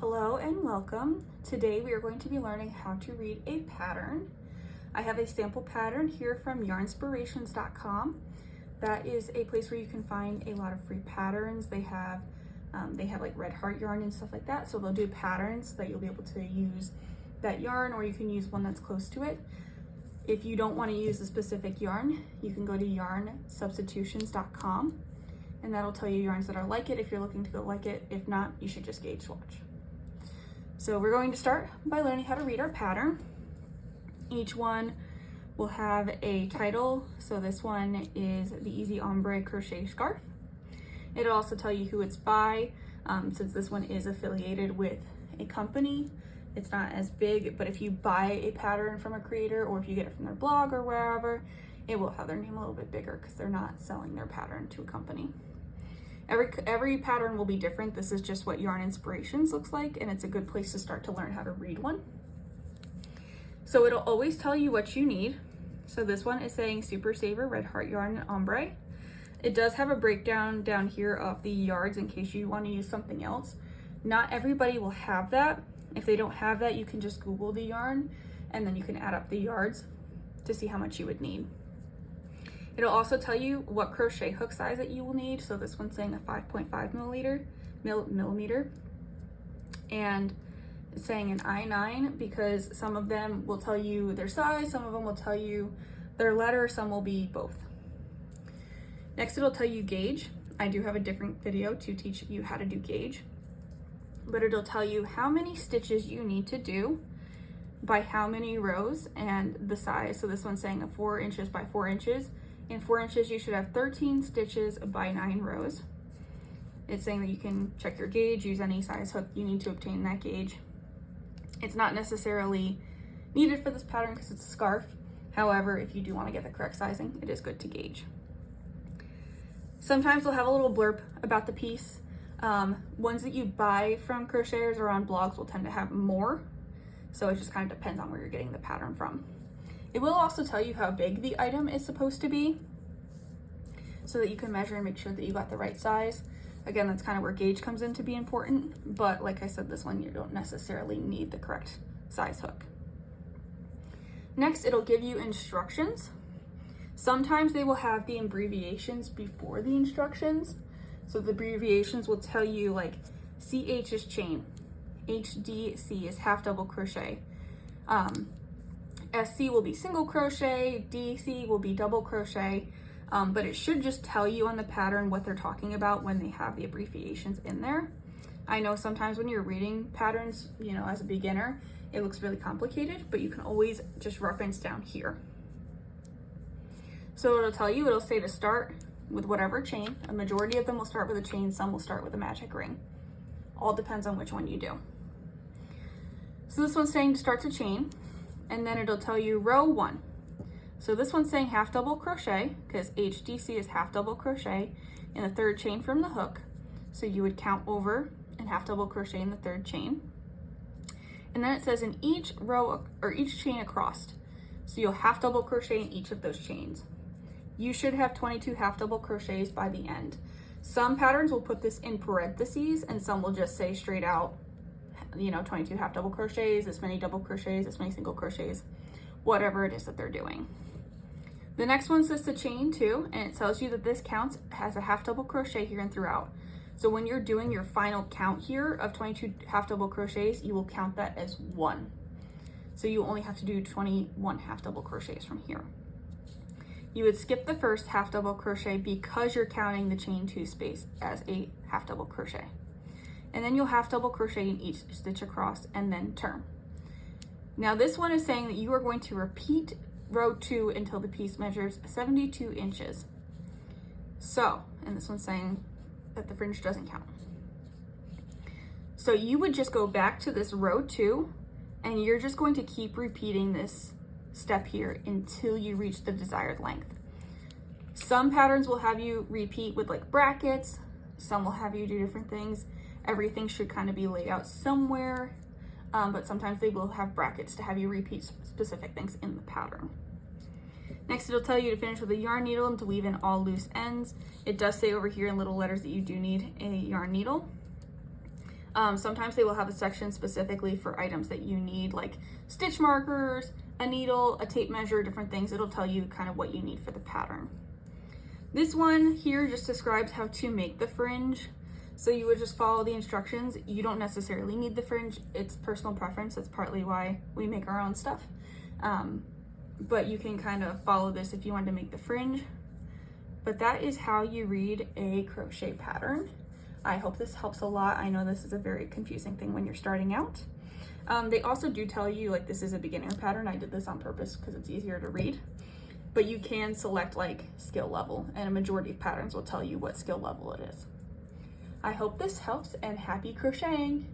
Hello and welcome. Today we are going to be learning how to read a pattern. I have a sample pattern here from yarnspirations.com. That is a place where you can find a lot of free patterns. They have like red heart yarn and stuff like that. So they'll do patterns that you'll be able to use that yarn, or you can use one that's close to it. If you don't want to use a specific yarn, you can go to yarnsubstitutions.com and that'll tell you yarns that are like it if you're looking to go like it. If not, you should just gauge swatch. So we're going to start by learning how to read our pattern. Each one will have a title. So this one is the Easy Ombre Crochet Scarf. It'll also tell you who it's by. Since this one is affiliated with a company, it's not as big, but if you buy a pattern from a creator or if you get it from their blog or wherever, it will have their name a little bit bigger because they're not selling their pattern to a company. Every pattern will be different. This is just what Yarn Inspirations looks like, and it's a good place to start to learn how to read one. So it'll always tell you what you need. So this one is saying Super Saver Red Heart Yarn and Ombre. It does have a breakdown down here of the yards in case you want to use something else. Not everybody will have that. If they don't have that, you can just Google the yarn and then you can add up the yards to see how much you would need. It'll also tell you what crochet hook size that you will need. So this one's saying a 5.5 millimeter, and it's saying an I9 because some of them will tell you their size, some of them will tell you their letter, some will be both. Next, it'll tell you gauge. I do have a different video to teach you how to do gauge, but it'll tell you how many stitches you need to do by how many rows and the size. So this one's saying a 4 inches by 4 inches. In 4 inches, you should have 13 stitches by 9 rows. It's saying that you can check your gauge, use any size hook you need to obtain that gauge. It's not necessarily needed for this pattern because it's a scarf. However, if you do want to get the correct sizing, it is good to gauge. Sometimes they'll have a little blurb about the piece. Ones that you buy from crocheters or on blogs will tend to have more. So it just kind of depends on where you're getting the pattern from. It will also tell you how big the item is supposed to be so that you can measure and make sure that you got the right size. Again, that's kind of where gauge comes in to be important, but like I said, this one you don't necessarily need the correct size hook. Next, it'll give you instructions. Sometimes they will have the abbreviations before the instructions. So the abbreviations will tell you like CH is chain, HDC is half double crochet, SC will be single crochet, DC will be double crochet, but it should just tell you on the pattern what they're talking about when they have the abbreviations in there. I know sometimes when you're reading patterns, you know, as a beginner, it looks really complicated, but you can always just reference down here. So it'll tell you, it'll say to start with whatever chain. A majority of them will start with a chain, some will start with a magic ring. All depends on which one you do. So this one's saying to start to chain, and then it'll tell you row 1. So this one's saying half double crochet because HDC is half double crochet in the 3rd chain from the hook. So you would count over and half double crochet in the 3rd chain. And then it says in each row or each chain across. So you'll half double crochet in each of those chains. You should have 22 half double crochets by the end. Some patterns will put this in parentheses and some will just say straight out, you know, 22 half double crochets, this many double crochets, this many single crochets, whatever it is that they're doing. The next one says to chain 2, and it tells you that this counts as a half double crochet here and throughout. So when you're doing your final count here of 22 half double crochets, you will count that as 1. So you only have to do 21 half double crochets from here. You would skip the first half double crochet because you're counting the chain 2 space as a half double crochet. And then you'll half double crochet in each stitch across and then turn. Now this one is saying that you are going to repeat row 2 until the piece measures 72 inches. So, and this one's saying that the fringe doesn't count. So you would just go back to this row 2 and you're just going to keep repeating this step here until you reach the desired length. Some patterns will have you repeat with like brackets, some will have you do different things. Everything should kind of be laid out somewhere, but sometimes they will have brackets to have you repeat specific things in the pattern. Next, it'll tell you to finish with a yarn needle and to weave in all loose ends. It does say over here in little letters that you do need a yarn needle. Sometimes they will have a section specifically for items that you need, like stitch markers, a needle, a tape measure, different things. It'll tell you kind of what you need for the pattern. This one here just describes how to make the fringe. So you would just follow the instructions. You don't necessarily need the fringe. It's personal preference. That's partly why we make our own stuff. But you can kind of follow this if you want to make the fringe. But that is how you read a crochet pattern. I hope this helps a lot. I know this is a very confusing thing when you're starting out. They also do tell you, like, this is a beginner pattern. I did this on purpose because it's easier to read. But you can select like skill level, and a majority of patterns will tell you what skill level it is. I hope this helps, and happy crocheting!